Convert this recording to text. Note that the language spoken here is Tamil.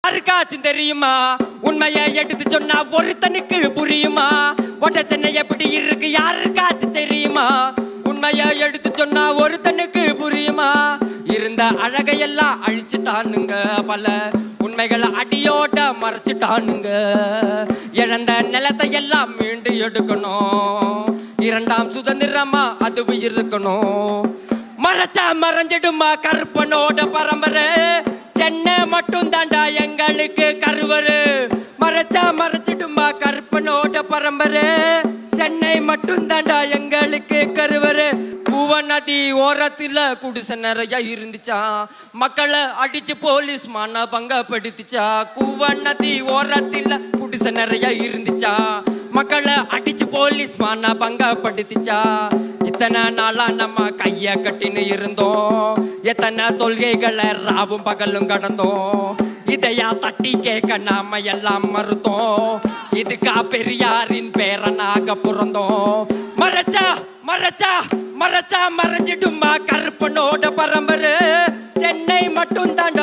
யாருக்காச்சும் தெரியுமா? உண்மையை எடுத்து சொன்னா ஒருத்தனுக்கு புரியுமா? ஒட்ட சென்னை எப்படி இருக்கு யாருக்காச்சும் தெரியுமா? உண்மையை எடுத்து சொன்னா ஒருத்தனுக்கு புரியுமா? இருந்த அழகையெல்லாம் அழிச்சுட்டானுங்க, பல உண்மைகளை அடியோட மறைச்சிட்டானுங்க. இழந்த நிலத்தை எல்லாம் மீண்டு எடுக்கணும், இரண்டாம் சுதந்திரமா அதுவும் இருக்கணும். மறைச்சா மறைஞ்சிடுமா கருப்பனோட பரம்பரை, சென்னை மட்டும் தாண்டா எங்களுக்கு கருவரு. மறைச்சா மறைச்சிடுமா கருப்பனோட பரம்பரை, சென்னை மட்டும் தாண்டா எங்களுக்கு கருவரு. பூவ நதி ஓரத்துல குடிசை நிறைய இருந்துச்சா, மக்களை அடிச்சு போலீஸ் மான பங்கப்படுத்திச்சா. கூவ நதி ஓரத்துல குடிசை நிறைய இருந்துச்சா, மக்களை அடிச்சு போலீஸ் மான பங்கப்படுத்திச்சா. இத்தனை நாளா நம்ம கைய கட்டின்னு இருந்தோம், எத்தனை தொல்கைகளை ராவும் பகலும் கடந்தோம். இதையா தட்டி கேட்க நாம எல்லாம் மறுத்தோம், இதுக்கா பெரியாரின் பேரனாக பிறந்தோம். மறைச்சா மறைச்சா மறைச்சா மறைஞ்சிடுமா கருப்பனோட பரம்பரை, சென்னை மட்டும் தான்